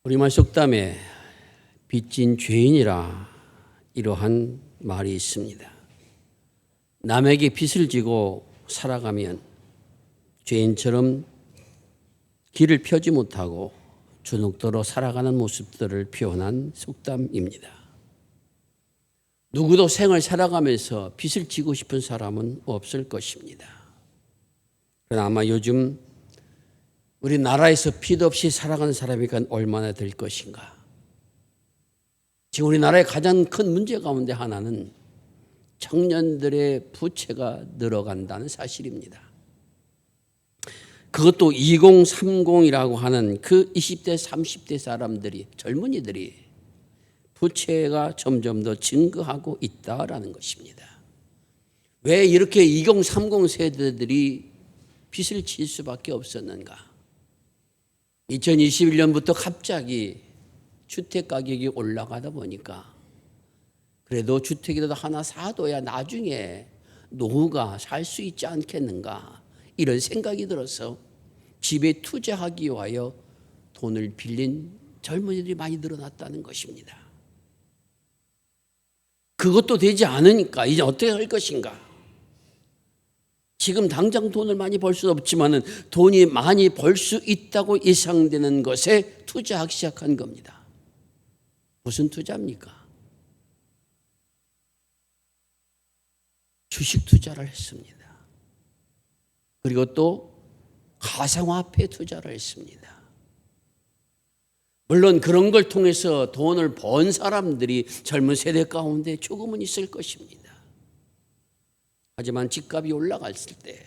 우리말 속담에 빚진 죄인이라 이러한 말이 있습니다. 남에게 빚을 지고 살아가면 죄인처럼 길을 펴지 못하고 주눅들어 살아가는 모습들을 표현한 속담입니다. 누구도 생을 살아가면서 빚을 지고 싶은 사람은 없을 것입니다. 그러나 아마 요즘 우리나라에서 빚 없이 살아가는 사람이 얼마나 될 것인가. 지금 우리나라의 가장 큰 문제 가운데 하나는 청년들의 부채가 늘어간다는 사실입니다. 그것도 2030이라고 하는 그 20대, 30대 사람들이, 젊은이들이 부채가 점점 더 증가하고 있다라는 것입니다. 왜 이렇게 2030 세대들이 빚을 질 수밖에 없었는가? 2021년부터 갑자기 주택 가격이 올라가다 보니까 그래도 주택이라도 하나 사둬야 나중에 노후가 살 수 있지 않겠는가 이런 생각이 들어서 집에 투자하기 위하여 돈을 빌린 젊은이들이 많이 늘어났다는 것입니다. 그것도 되지 않으니까 이제 어떻게 할 것인가? 지금 당장 돈을 많이 벌 수 없지만은 돈이 많이 벌 수 있다고 예상되는 것에 투자하기 시작한 겁니다. 무슨 투자입니까? 주식 투자를 했습니다. 그리고 또 가상화폐 투자를 했습니다. 물론 그런 걸 통해서 돈을 번 사람들이 젊은 세대 가운데 조금은 있을 것입니다. 하지만 집값이 올라갔을 때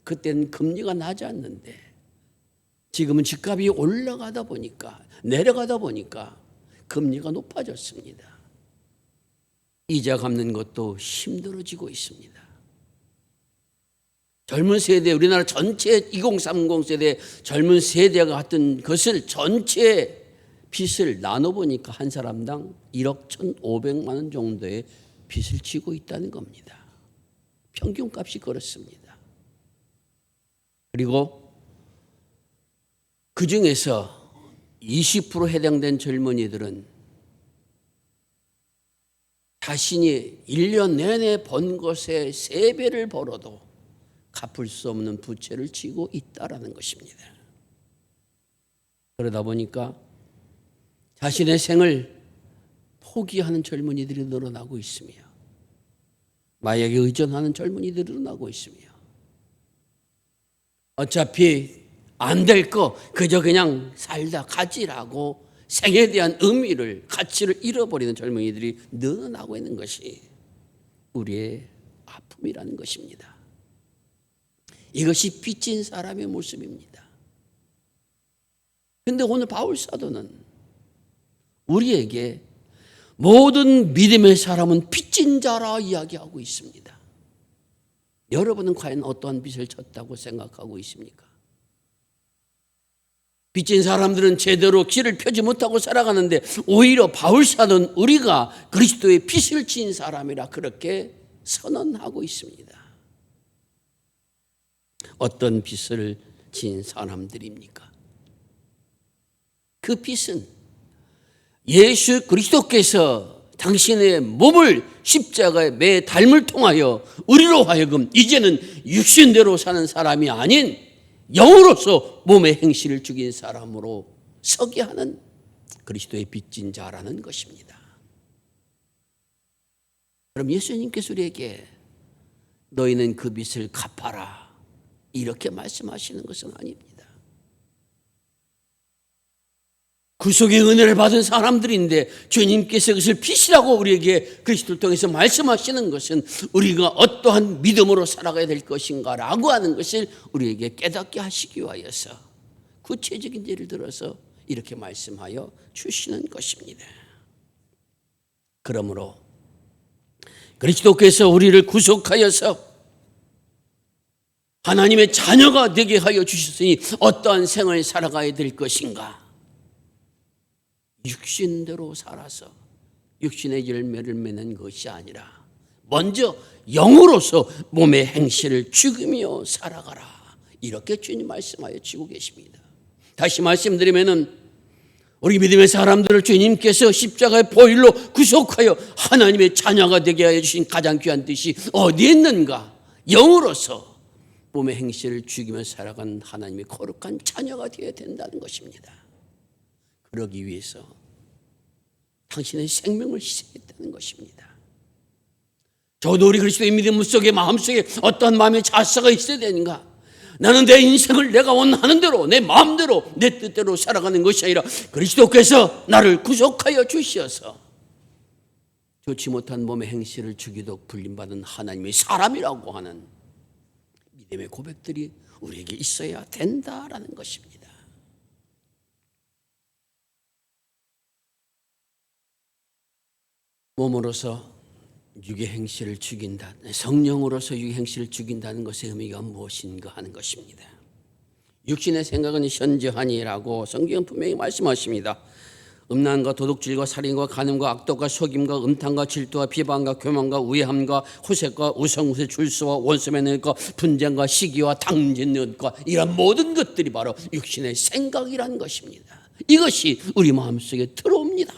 그때는 금리가 낮았는데 지금은 집값이 올라가다 보니까 내려가다 보니까 금리가 높아졌습니다. 이자 갚는 것도 힘들어지고 있습니다. 젊은 세대, 우리나라 전체 2030 세대 젊은 세대가 같은 것을 전체 빚을 나눠보니까 한 사람당 1억 1,500만 원 정도의 빚을 지고 있다는 겁니다. 평균값이 그렇습니다. 그리고 그 중에서 20% 해당된 젊은이들은 자신이 1년 내내 번 것의 3배를 벌어도 갚을 수 없는 부채를 지고 있다라는 것입니다. 그러다 보니까 자신의 생을 포기하는 젊은이들이 늘어나고 있으며 마약에 의존하는 젊은이들이 늘어나고 있으며 어차피 안 될 거 그저 그냥 살다 가지라고 생에 대한 의미를, 가치를 잃어버리는 젊은이들이 늘어나고 있는 것이 우리의 아픔이라는 것입니다. 이것이 빚진 사람의 모습입니다. 그런데 오늘 바울 사도는 우리에게 모든 믿음의 사람은 빚진 자라 이야기하고 있습니다. 여러분은 과연 어떠한 빚을 졌다고 생각하고 있습니까? 빚진 사람들은 제대로 길을 펴지 못하고 살아가는데 오히려 바울 사도는 우리가 그리스도의 빚을 진 사람이라 그렇게 선언하고 있습니다. 어떤 빚을 진 사람들입니까? 그 빚은 예수 그리스도께서 당신의 몸을 십자가에 매 닮을 통하여 우리로 하여금 이제는 육신대로 사는 사람이 아닌 영으로서 몸의 행실을 죽인 사람으로 서게 하는 그리스도의 빚진 자라는 것입니다. 그럼 예수님께서 우리에게 너희는 그 빚을 갚아라 이렇게 말씀하시는 것은 아닙니다. 구속의 은혜를 받은 사람들인데 주님께서 그것을 빚이라고 우리에게 그리스도를 통해서 말씀하시는 것은 우리가 어떠한 믿음으로 살아가야 될 것인가 라고 하는 것을 우리에게 깨닫게 하시기 위하여서 구체적인 예를 들어서 이렇게 말씀하여 주시는 것입니다. 그러므로 그리스도께서 우리를 구속하여서 하나님의 자녀가 되게 하여 주셨으니 어떠한 생을 살아가야 될 것인가? 육신대로 살아서 육신의 열매를 맺는 것이 아니라 먼저 영으로서 몸의 행실을 죽이며 살아가라 이렇게 주님 말씀하여 주고 계십니다. 다시 말씀드리면은 우리 믿음의 사람들을 주님께서 십자가의 보혈로 구속하여 하나님의 자녀가 되게 하여 주신 가장 귀한 뜻이 어디에 있는가? 영으로서 몸의 행실을 죽이며 살아간 하나님의 거룩한 자녀가 되어야 된다는 것입니다. 그러기 위해서 당신의 생명을 희생했다는 것입니다. 저도 우리 그리스도의 믿음 속에 마음속에 어떤 마음의 자세가 있어야 되는가? 나는 내 인생을 내가 원하는 대로 내 마음대로 내 뜻대로 살아가는 것이 아니라 그리스도께서 나를 구속하여 주시어서 좋지 못한 몸의 행실을 죽이도록 불림받은 하나님의 사람이라고 하는 믿음의 고백들이 우리에게 있어야 된다라는 것입니다. 몸으로서 육의 행실을 죽인다, 성령으로서 육의 행실을 죽인다는 것의 의미가 무엇인가 하는 것입니다. 육신의 생각은 현저하니라고 성경은 분명히 말씀하십니다. 음란과 도둑질과 살인과 간음과 악독과 속임과 음탕과 질투와 비방과 교만과 우애함과 후색과 우성후세 줄수와 원수매너과 분쟁과 시기와 당진과 이런 모든 것들이 바로 육신의 생각이라는 것입니다. 이것이 우리 마음속에 들어옵니다.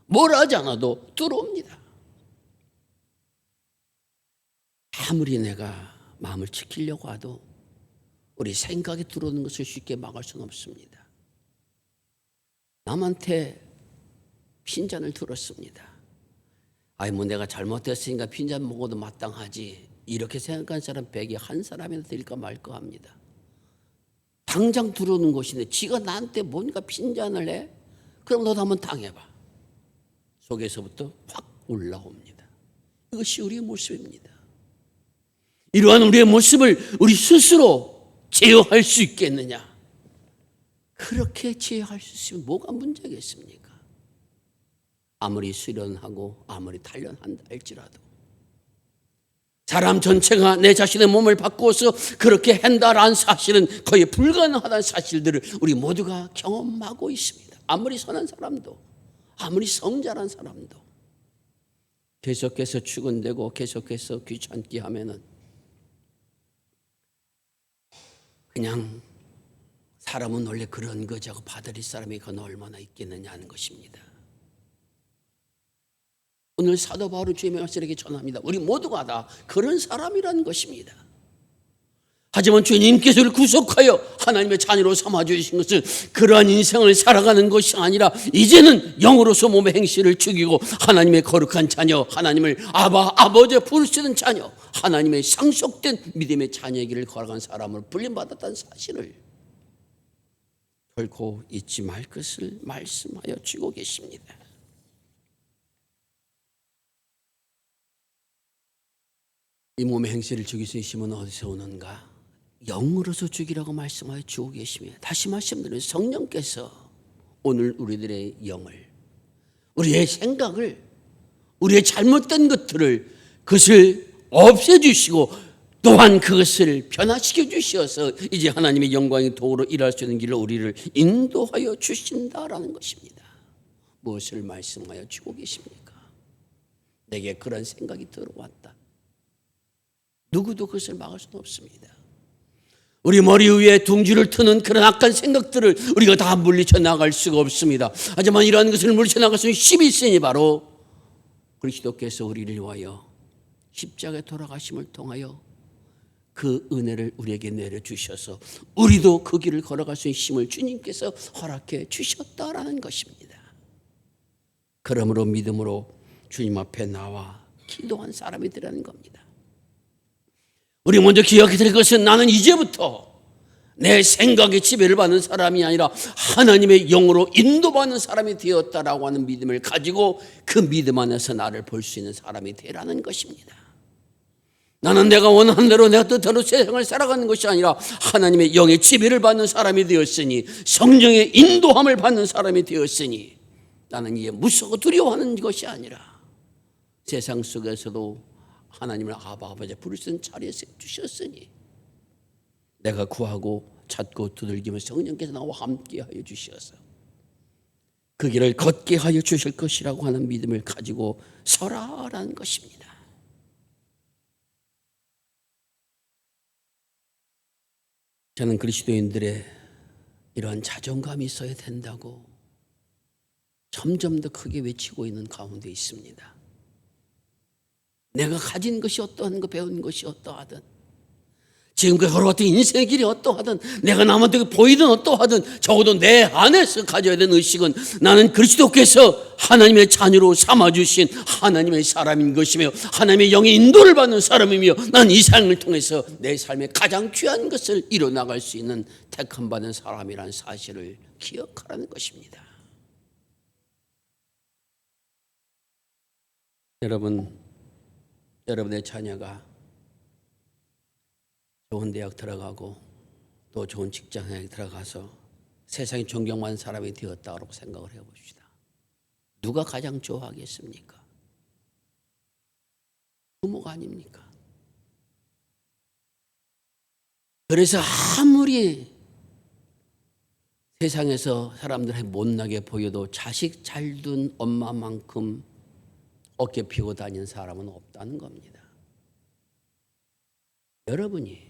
뭘 하지 않아도 들어옵니다. 아무리 내가 마음을 지키려고 해도 우리 생각이 들어오는 것을 쉽게 막을 수는 없습니다. 남한테 핀잔을 들었습니다. 아이 뭐 내가 잘못했으니까 핀잔 먹어도 마땅하지, 이렇게 생각한 사람 100에 한 사람이나 될까 말까 합니다. 당장 들어오는 것인데 지가 나한테 뭔가 핀잔을 해? 그럼 너도 한번 당해봐. 속에서부터 확 올라옵니다. 이것이 우리의 모습입니다. 이러한 우리의 모습을 우리 스스로 제어할 수 있겠느냐? 그렇게 제어할 수 있으면 뭐가 문제겠습니까? 아무리 수련하고 아무리 단련한다 할지라도 사람 전체가 내 자신의 몸을 바꾸어서 그렇게 한다라는 사실은 거의 불가능하다는 사실들을 우리 모두가 경험하고 있습니다. 아무리 선한 사람도, 아무리 성자란 사람도 계속해서 축은되고 계속해서 귀찮게 하면은 그냥 사람은 원래 그런 거지 하고 받아들일 사람이 그건 얼마나 있겠느냐 하는 것입니다. 오늘 사도 바울이 주님의 말씀을 이렇게 전합니다. 우리 모두가 다 그런 사람이라는 것입니다. 하지만 주님께서 우리를 구속하여 하나님의 자녀로 삼아주신 것은 그러한 인생을 살아가는 것이 아니라 이제는 영으로서 몸의 행실을 죽이고 하나님의 거룩한 자녀, 하나님을 아버지 부를 수 있는 자녀, 하나님의 상속된 믿음의 자녀의 길을 걸어간 사람으로 불림받았다는 사실을 결코 잊지 말 것을 말씀하여 주고 계십니다. 이 몸의 행실을 죽일 수 있으면 어디서 오는가? 영으로서 죽이라고 말씀하여 주고 계십니다. 다시 말씀드리면 성령께서 오늘 우리들의 영을, 우리의 생각을, 우리의 잘못된 것들을 그것을 없애주시고 또한 그것을 변화시켜 주셔서 이제 하나님의 영광의 도구로 일할 수 있는 길로 우리를 인도하여 주신다라는 것입니다. 무엇을 말씀하여 주고 계십니까? 내게 그런 생각이 들어왔다. 누구도 그것을 막을 수는 없습니다. 우리 머리 위에 둥지를 트는 그런 악한 생각들을 우리가 다 물리쳐 나갈 수가 없습니다. 하지만 이러한 것을 물리쳐 나갈 수 있는 힘이 있으니 바로 그리스도께서 우리를 위하여 십자가에 돌아가심을 통하여 그 은혜를 우리에게 내려주셔서 우리도 그 길을 걸어갈 수 있는 힘을 주님께서 허락해 주셨다라는 것입니다. 그러므로 믿음으로 주님 앞에 나와 기도한 사람이 되라는 겁니다. 우리 먼저 기억해야 될 것은 나는 이제부터 내 생각의 지배를 받는 사람이 아니라 하나님의 영으로 인도받는 사람이 되었다라고 하는 믿음을 가지고 그 믿음 안에서 나를 볼 수 있는 사람이 되라는 것입니다. 나는 내가 원하는 대로 내가 뜻대로 세상을 살아가는 것이 아니라 하나님의 영의 지배를 받는 사람이 되었으니 성령의 인도함을 받는 사람이 되었으니 나는 이에 무서워 두려워하는 것이 아니라 세상 속에서도 하나님을 아버지 부를 수 있는 자리에 주셨으니 내가 구하고 찾고 두들기면 성령께서 나와 함께 하여 주셔서 그 길을 걷게 하여 주실 것이라고 하는 믿음을 가지고 서라라는 것입니다. 저는 그리스도인들의 이러한 자존감이 있어야 된다고 점점 더 크게 외치고 있는 가운데 있습니다. 내가 가진 것이 어떠한 거, 배운 것이 어떠하든, 지금까지 걸어왔던 인생의 길이 어떠하든, 내가 남한테 보이든 어떠하든, 적어도 내 안에서 가져야 되는 의식은 나는 그리스도께서 하나님의 자녀로 삼아주신 하나님의 사람인 것이며, 하나님의 영의 인도를 받는 사람이며, 난 이 삶을 통해서 내 삶의 가장 귀한 것을 이뤄나갈 수 있는 택함 받은 사람이라는 사실을 기억하라는 것입니다. 여러분의 자녀가 좋은 대학 들어가고 또 좋은 직장에 들어가서 세상에 존경받는 사람이 되었다고 생각을 해봅시다. 누가 가장 좋아하겠습니까? 부모가 아닙니까? 그래서 아무리 세상에서 사람들이 못나게 보여도 자식 잘 둔 엄마만큼 어깨 피고 다니는 사람은 없다는 겁니다. 여러분이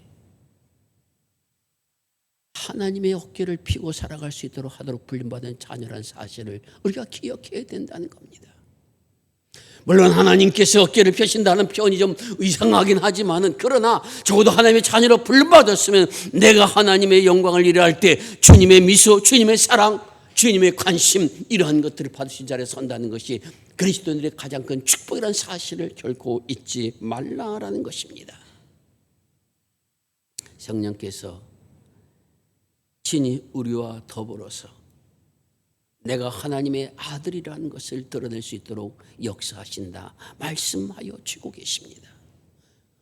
하나님의 어깨를 피고 살아갈 수 있도록 하도록 불림받은 자녀라는 사실을 우리가 기억해야 된다는 겁니다. 물론 하나님께서 어깨를 펴신다는 표현이 좀 이상하긴 하지만은, 그러나 적어도 하나님의 자녀로 불림받았으면 내가 하나님의 영광을 일할 때 주님의 미소, 주님의 사랑, 주님의 관심, 이러한 것들을 받으신 자리에 선다는 것이 그리스도인들의 가장 큰 축복이라는 사실을 결코 잊지 말라라는 것입니다. 성령께서 친히 우리와 더불어서 내가 하나님의 아들이라는 것을 드러낼 수 있도록 역사하신다 말씀하여 주고 계십니다.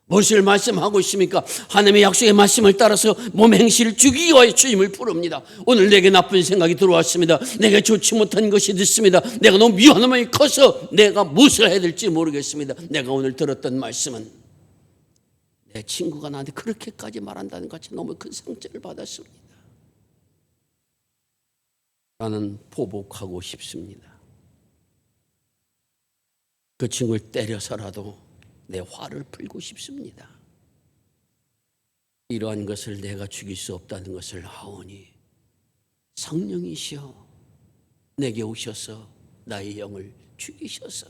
무엇을 말씀하고 있습니까? 하나님의 약속의 말씀을 따라서 몸의 행실을 죽이기 위하여 주님을 부릅니다. 오늘 내게 나쁜 생각이 들어왔습니다. 내가 좋지 못한 것이 있습니다. 내가 너무 미워하는 마음이 커서 내가 무엇을 해야 될지 모르겠습니다. 내가 오늘 들었던 말씀은 내 친구가 나한테 그렇게까지 말한다는 것 같이 너무 큰 상처를 받았습니다. 나는 보복하고 싶습니다. 그 친구를 때려서라도 내 화를 풀고 싶습니다. 이러한 것을 내가 죽일 수 없다는 것을 아오니 성령이시여 내게 오셔서 나의 영을 죽이셔서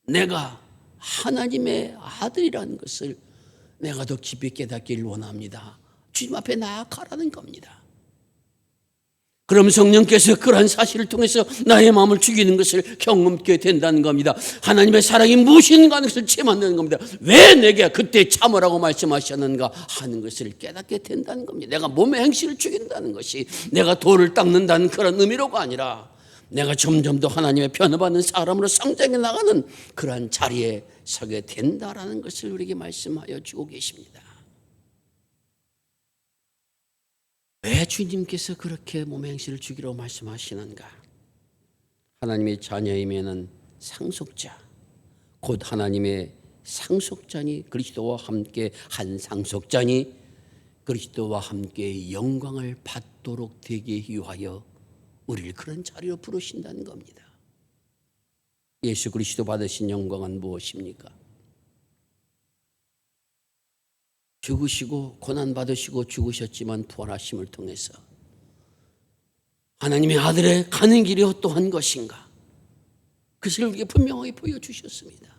내가 하나님의 아들이라는 것을 내가 더 깊이 깨닫기를 원합니다. 주님 앞에 나아가라는 겁니다. 그럼 성령께서 그러한 사실을 통해서 나의 마음을 죽이는 것을 경험하게 된다는 겁니다. 하나님의 사랑이 무엇인가 하는 것을 체험한다는 겁니다. 왜 내게 그때 참으라고 말씀하셨는가 하는 것을 깨닫게 된다는 겁니다. 내가 몸의 행실을 죽인다는 것이 내가 돌을 닦는다는 그런 의미로가 아니라 내가 점점 더 하나님의 변화받는 사람으로 성장해 나가는 그러한 자리에 서게 된다라는 것을 우리에게 말씀하여 주고 계십니다. 왜 주님께서 그렇게 몸의 행실을 죽이라고 말씀하시는가? 하나님의 자녀이면은 상속자, 곧 하나님의 상속자니 그리스도와 함께 한 상속자니 그리스도와 함께 영광을 받도록 되게 위하여 우리를 그런 자리로 부르신다는 겁니다. 예수 그리스도 받으신 영광은 무엇입니까? 죽으시고 고난받으시고 죽으셨지만 부활하심을 통해서 하나님의 아들의 가는 길이 어떠한 것인가? 그것을 우리에게 분명하게 보여주셨습니다.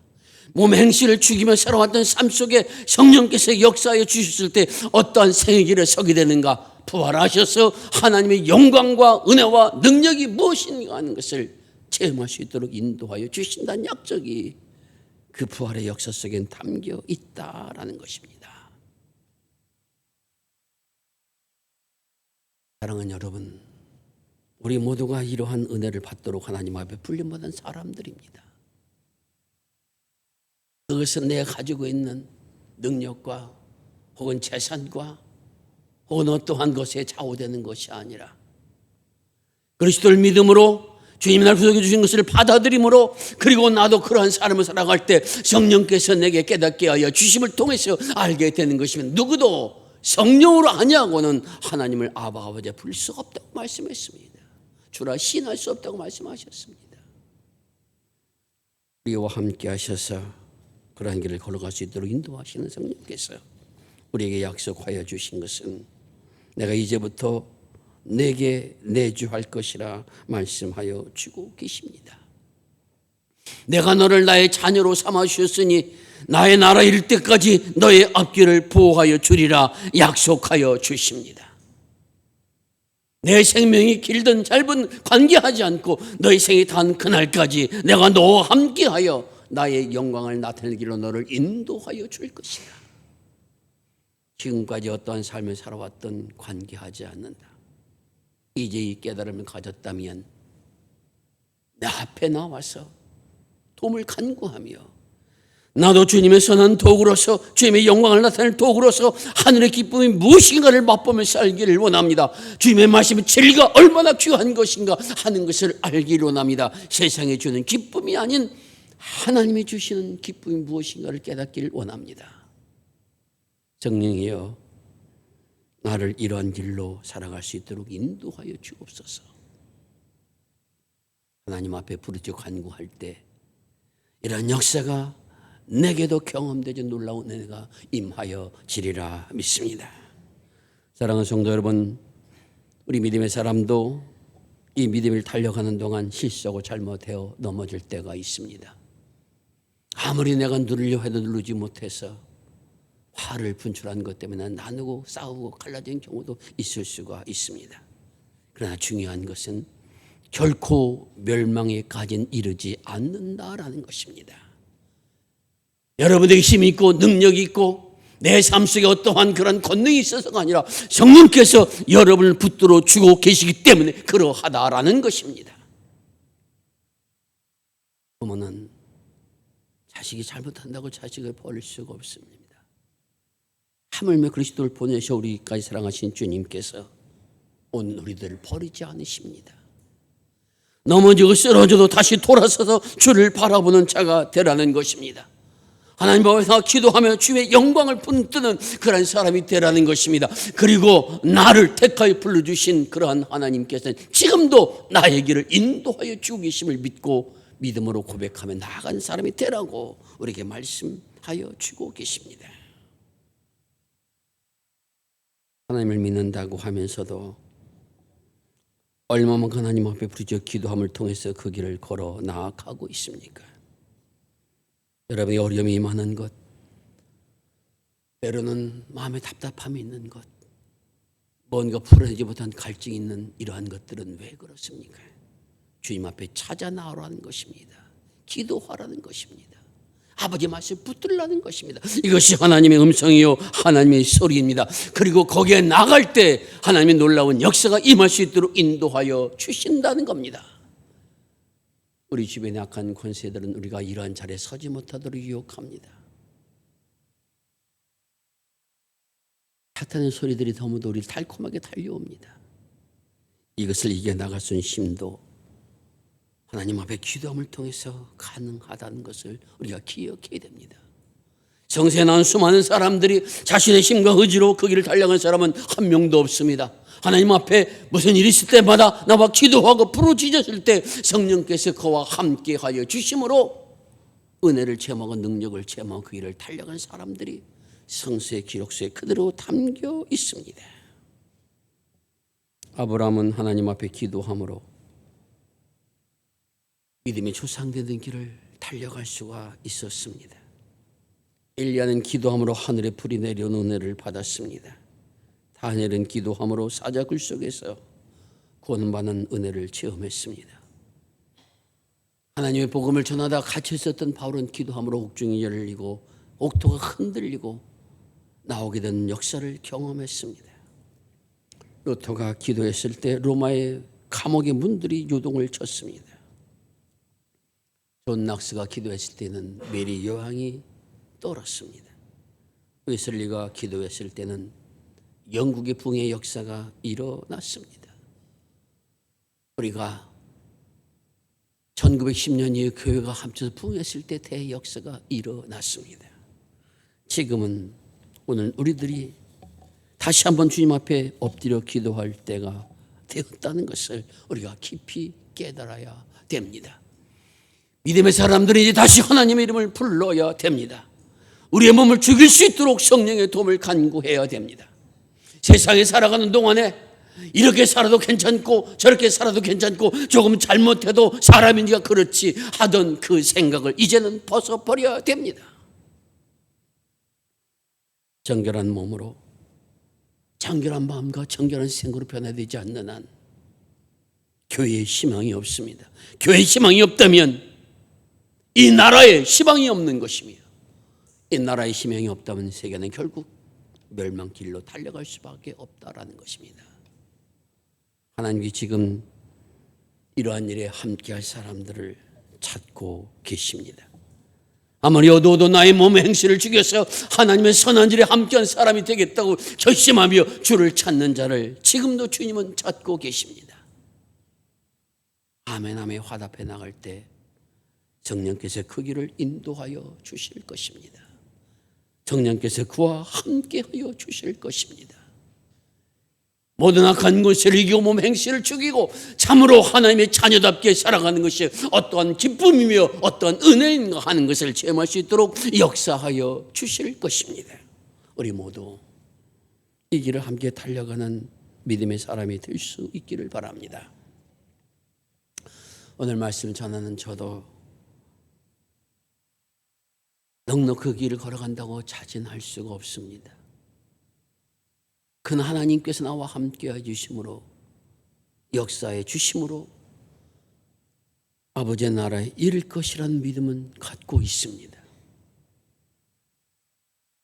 몸의 행실을 죽이며 살아왔던 삶 속에 성령께서 역사하여 주셨을 때 어떠한 생의 길에 서게 되는가? 부활하셔서 하나님의 영광과 은혜와 능력이 무엇인가 하는 것을 체험할 수 있도록 인도하여 주신다는 약속이 그 부활의 역사 속엔 담겨 있다라는 것입니다. 사랑하는 여러분, 우리 모두가 이러한 은혜를 받도록 하나님 앞에 불림받은 사람들입니다. 그것은 내가 가지고 있는 능력과 혹은 재산과 혹은 어떠한 것에 좌우되는 것이 아니라 그리스도를 믿음으로 주님이 날 구속해 주신 것을 받아들임으로 그리고 나도 그러한 삶을 살아갈 때 성령께서 내게 깨닫게 하여 주심을 통해서 알게 되는 것이면 누구도 성령으로 아니하고는 하나님을 아바 아버지에 부를 수가 없다고 말씀했습니다. 주라 신할 수 없다고 말씀하셨습니다. 우리와 함께 하셔서 그러한 길을 걸어갈 수 있도록 인도하시는 성령께서 우리에게 약속하여 주신 것은 내가 이제부터 내게 내주할 것이라 말씀하여 주고 계십니다. 내가 너를 나의 자녀로 삼아 주셨으니 나의 나라 이를 때까지 너의 앞길을 보호하여 주리라 약속하여 주십니다. 내 생명이 길든 짧은 관계하지 않고 너의 생이 단 그날까지 내가 너와 함께하여 나의 영광을 나타내기로 너를 인도하여 줄 것이다. 지금까지 어떠한 삶을 살아왔던 관계하지 않는다. 이제 이 깨달음을 가졌다면 내 앞에 나와서 도움을 간구하며 나도 주님의 선한 도구로서 주님의 영광을 나타낼 도구로서 하늘의 기쁨이 무엇인가를 맛보며 살기를 원합니다. 주님의 말씀의 진리가 얼마나 귀한 것인가 하는 것을 알기를 원합니다. 세상에 주는 기쁨이 아닌 하나님이 주시는 기쁨이 무엇인가를 깨닫기를 원합니다. 성령이여, 나를 이러한 길로 살아갈 수 있도록 인도하여 주옵소서. 하나님 앞에 부르짖어 간구할 때 이러한 역사가 내게도 경험되지 놀라운 은혜가 임하여 지리라 믿습니다. 사랑하는 성도 여러분, 우리 믿음의 사람도 이 믿음을 달려가는 동안 실수하고 잘못되어 넘어질 때가 있습니다. 아무리 내가 누르려 해도 누르지 못해서 화를 분출한 것 때문에 나누고 싸우고 갈라진 경우도 있을 수가 있습니다. 그러나 중요한 것은 결코 멸망에까지는 이르지 않는다라는 것입니다. 여러분에게 힘이 있고 능력이 있고 내 삶 속에 어떠한 그런 권능이 있어서가 아니라 성령께서 여러분을 붙들어 주고 계시기 때문에 그러하다라는 것입니다. 부모는 자식이 잘못한다고 자식을 버릴 수가 없습니다. 하물며 그리스도를 보내셔 우리까지 사랑하신 주님께서 온 우리들을 버리지 않으십니다. 넘어지고 쓰러져도 다시 돌아서서 주를 바라보는 자가 되라는 것입니다. 하나님 앞에서 기도하며 주의 영광을 품뜨는 그런 사람이 되라는 것입니다. 그리고 나를 택하여 불러주신 그러한 하나님께서는 지금도 나의 길을 인도하여 주고 계심을 믿고 믿음으로 고백하며 나아간 사람이 되라고 우리에게 말씀하여 주고 계십니다. 하나님을 믿는다고 하면서도 얼마만큼 하나님 앞에 부르짖어 기도함을 통해서 그 길을 걸어 나아가고 있습니까? 여러분의 어려움이 많은 것, 때로는 마음에 답답함이 있는 것, 뭔가 풀어내지 못한 갈증이 있는 이러한 것들은 왜 그렇습니까? 주님 앞에 찾아 나오라는 것입니다. 기도하라는 것입니다. 아버지 말씀 붙들라는 것입니다. 이것이 하나님의 음성이요 하나님의 소리입니다. 그리고 거기에 나갈 때 하나님의 놀라운 역사가 임할 수 있도록 인도하여 주신다는 겁니다. 우리 주변의 악한 권세들은 우리가 이러한 자리에 서지 못하도록 유혹합니다. 사탄의 소리들이 너무도 우리를 달콤하게 달려옵니다. 이것을 이겨나갈 수 있는 힘도 하나님 앞에 기도함을 통해서 가능하다는 것을 우리가 기억해야 됩니다. 성세에 나온 수많은 사람들이 자신의 힘과 의지로 그 길을 달려간 사람은 한 명도 없습니다. 하나님 앞에 무슨 일이 있을 때마다 나와 기도하고 부르짖었을 때 성령께서 그와 함께 하여 주심으로 은혜를 체험하고 능력을 체험하고 그 길을 달려간 사람들이 성서의 기록서에 그대로 담겨 있습니다. 아브라함은 하나님 앞에 기도함으로 믿음이 조상되는 길을 달려갈 수가 있었습니다. 엘리야는 기도함으로 하늘에 불이 내려오는 은혜를 받았습니다. 다니엘은 기도함으로 사자굴 속에서 구원받는 은혜를 체험했습니다. 하나님의 복음을 전하다 갇혀 있었던 바울은 기도함으로 옥중이 열리고 옥토가 흔들리고 나오게 된 역사를 경험했습니다. 루터가 기도했을 때 로마의 감옥의 문들이 요동을 쳤습니다. 존 낙스가 기도했을 때는 메리 여왕이 떨었습니다. 웨슬리가 기도했을 때는 영국의 붕의 역사가 일어났습니다. 우리가 1910년 이후 교회가 합쳐서 붕했을 때 대역사가 일어났습니다. 지금은 오늘 우리들이 다시 한번 주님 앞에 엎드려 기도할 때가 되었다는 것을 우리가 깊이 깨달아야 됩니다. 믿음의 사람들이 이제 다시 하나님의 이름을 불러야 됩니다. 우리의 몸을 죽일 수 있도록 성령의 도움을 간구해야 됩니다. 세상에 살아가는 동안에 이렇게 살아도 괜찮고 저렇게 살아도 괜찮고 조금 잘못해도 사람이니까 그렇지 하던 그 생각을 이제는 벗어버려야 됩니다. 정결한 몸으로 정결한 마음과 정결한 생각으로 변화되지 않는 한 교회에 희망이 없습니다. 교회에 희망이 없다면 이 나라에 희망이 없는 것이며, 이 나라에 희망이 없다면 세계는 결국 멸망길로 달려갈 수밖에 없다라는 것입니다. 하나님이 지금 이러한 일에 함께할 사람들을 찾고 계십니다. 아무리 어두워도 나의 몸의 행실을 죽여서 하나님의 선한 일에 함께한 사람이 되겠다고 결심하며 주를 찾는 자를 지금도 주님은 찾고 계십니다. 아멘 아멘 화답해 나갈 때 성령께서 그 길을 인도하여 주실 것입니다. 성령께서 그와 함께하여 주실 것입니다. 모든 악한 것을 이기고 몸 행실을 죽이고 참으로 하나님의 자녀답게 살아가는 것이 어떠한 기쁨이며 어떠한 은혜인가 하는 것을 체험할 수 있도록 역사하여 주실 것입니다. 우리 모두 이 길을 함께 달려가는 믿음의 사람이 될 수 있기를 바랍니다. 오늘 말씀 전하는 저도 넉넉 그 길을 걸어간다고 자진할 수가 없습니다. 큰 하나님께서 나와 함께 해주심으로, 역사해 주심으로 아버지의 나라에 이를 것이라는 믿음은 갖고 있습니다.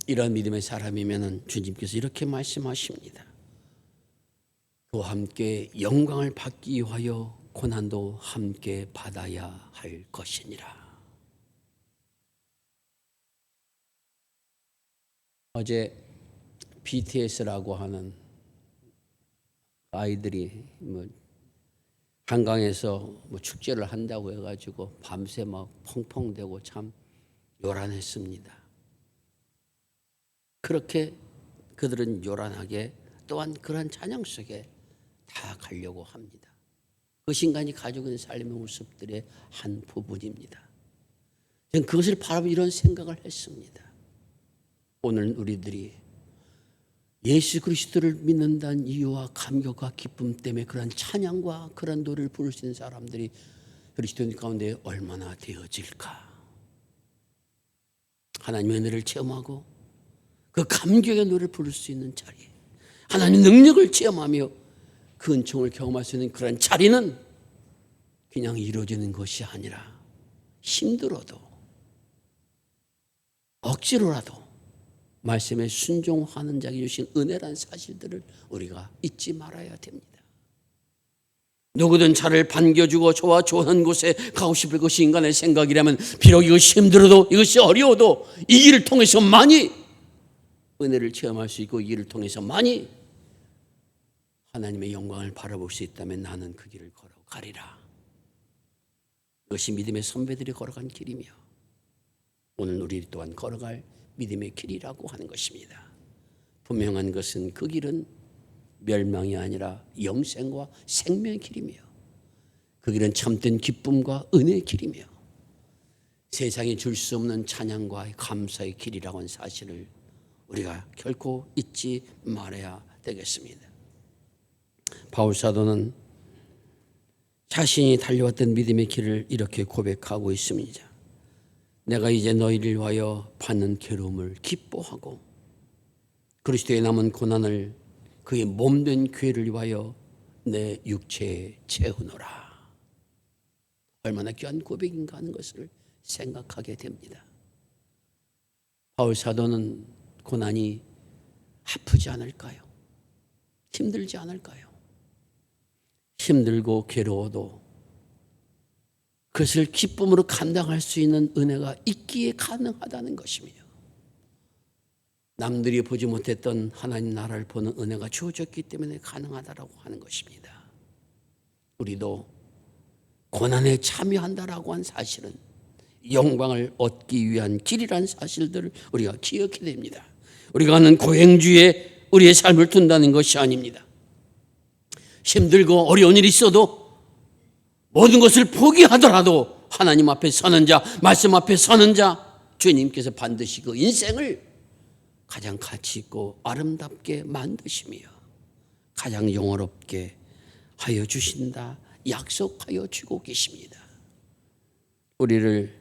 이러한 믿음의 사람이면 주님께서 이렇게 말씀하십니다. 그와 함께 영광을 받기 위하여 고난도 함께 받아야 할 것이니라. 어제 BTS라고 하는 아이들이 한강에서 축제를 한다고 해가지고 밤새 막 펑펑대고 참 요란했습니다. 그렇게 그들은 요란하게 또한 그러한 찬양 속에 다 가려고 합니다. 그 인간이 가지고 있는 삶의 모습들의 한 부분입니다. 저는 그것을 바라보며 이런 생각을 했습니다. 오늘 우리들이 예수 그리스도를 믿는다는 이유와 감격과 기쁨 때문에 그런 찬양과 그런 노래를 부를 수 있는 사람들이 그리스도인 가운데 얼마나 되어질까? 하나님의 은혜를 체험하고 그 감격의 노래를 부를 수 있는 자리, 하나님의 능력을 체험하며 그 은총을 경험할 수 있는 그런 자리는 그냥 이루어지는 것이 아니라 힘들어도 억지로라도 말씀에 순종하는 자에게 주신 은혜란 사실들을 우리가 잊지 말아야 됩니다. 누구든 차를 반겨주고 저와 좋은 곳에 가고 싶을 것이 인간의 생각이라면 비록 이것이 힘들어도 이것이 어려워도 이 길을 통해서 많이 은혜를 체험할 수 있고 이 길을 통해서 많이 하나님의 영광을 바라볼 수 있다면 나는 그 길을 걸어가리라. 이것이 믿음의 선배들이 걸어간 길이며 오늘 우리 또한 걸어갈 믿음의 길이라고 하는 것입니다. 분명한 것은 그 길은 멸망이 아니라 영생과 생명의 길이며 그 길은 참된 기쁨과 은혜의 길이며 세상에 줄 수 없는 찬양과 감사의 길이라고 하는 사실을 우리가 결코 잊지 말아야 되겠습니다. 바울 사도는 자신이 달려왔던 믿음의 길을 이렇게 고백하고 있습니다. 내가 이제 너희를 위하여 받는 괴로움을 기뻐하고 그리스도의 남은 고난을 그의 몸된 교회를 위하여 내 육체에 채우노라. 얼마나 귀한 고백인가 하는 것을 생각하게 됩니다. 바울 사도는 고난이 아프지 않을까요? 힘들지 않을까요? 힘들고 괴로워도 그것을 기쁨으로 감당할 수 있는 은혜가 있기에 가능하다는 것이며 남들이 보지 못했던 하나님 나라를 보는 은혜가 주어졌기 때문에 가능하다라고 하는 것입니다. 우리도 고난에 참여한다라고 한 사실은 영광을 얻기 위한 길이라는 사실들을 우리가 기억해야 됩니다. 우리가 하는 고행주의에 우리의 삶을 둔다는 것이 아닙니다. 힘들고 어려운 일이 있어도 모든 것을 포기하더라도 하나님 앞에 서는 자, 말씀 앞에 서는 자, 주님께서 반드시 그 인생을 가장 가치 있고 아름답게 만드시며 가장 영원롭게 하여 주신다 약속하여 주고 계십니다. 우리를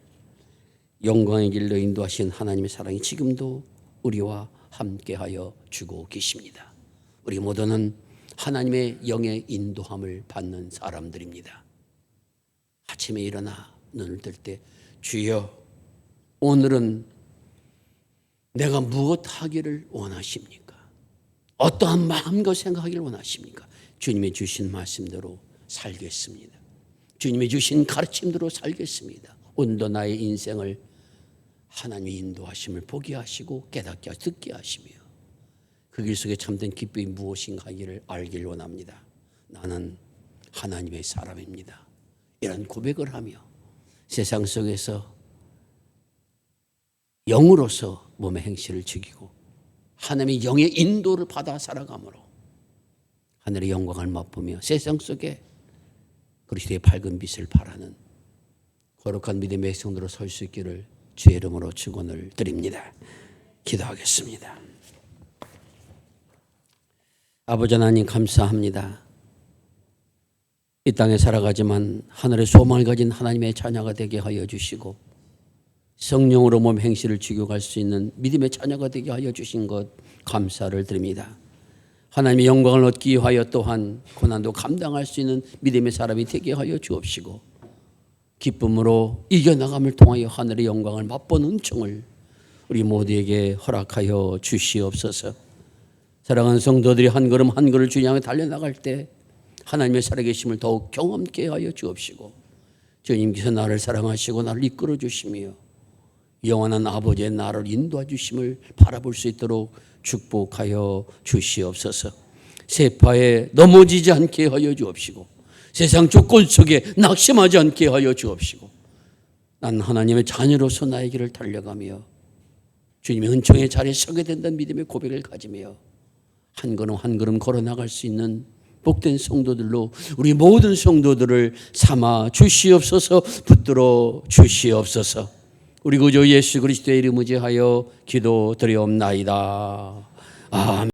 영광의 길로 인도하신 하나님의 사랑이 지금도 우리와 함께하여 주고 계십니다. 우리 모두는 하나님의 영의 인도함을 받는 사람들입니다. 아침에 일어나 눈을 뜰 때 주여 오늘은 내가 무엇 하기를 원하십니까? 어떠한 마음과 생각하기를 원하십니까? 주님이 주신 말씀대로 살겠습니다. 주님이 주신 가르침대로 살겠습니다. 온도 나의 인생을 하나님의 인도하심을 보게 하시고 깨닫게 하시고 듣게 하시며 그 길 속에 참된 기쁨이 무엇인가 하기를 알길 원합니다. 나는 하나님의 사람입니다. 이런 고백을 하며 세상 속에서 영으로서 몸의 행실을 즐기고 하나님의 영의 인도를 받아 살아가므로 하늘의 영광을 맛보며 세상 속에 그리스도의 밝은 빛을 발하는 거룩한 믿음의 백성으로 설 수 있기를 주의 이름으로 축원을 드립니다. 기도하겠습니다. 아버지 하나님 감사합니다. 이 땅에 살아가지만 하늘의 소망을 가진 하나님의 자녀가 되게 하여 주시고 성령으로 몸 행실을 지켜갈 수 있는 믿음의 자녀가 되게 하여 주신 것 감사를 드립니다. 하나님의 영광을 얻기 위하여 또한 고난도 감당할 수 있는 믿음의 사람이 되게 하여 주옵시고 기쁨으로 이겨나감을 통하여 하늘의 영광을 맛보는 은총을 우리 모두에게 허락하여 주시옵소서. 사랑하는 성도들이 한 걸음 한 걸음을 주님 향해 달려나갈 때 하나님의 살아계심을 더욱 경험케 하여 주옵시고 주님께서 나를 사랑하시고 나를 이끌어 주시며 영원한 아버지의 나를 인도해 주심을 바라볼 수 있도록 축복하여 주시옵소서. 세파에 넘어지지 않게 하여 주옵시고 세상 조건 속에 낙심하지 않게 하여 주옵시고 난 하나님의 자녀로서 나의 길을 달려가며 주님의 은총의 자리에 서게 된다는 믿음의 고백을 가지며 한 걸음 한 걸음 걸어나갈 수 있는 복된 성도들로 우리 모든 성도들을 삼아 주시옵소서. 붙들어 주시옵소서. 우리 구주 예수 그리스도의 이름 의지하여 기도드리옵나이다. 아멘.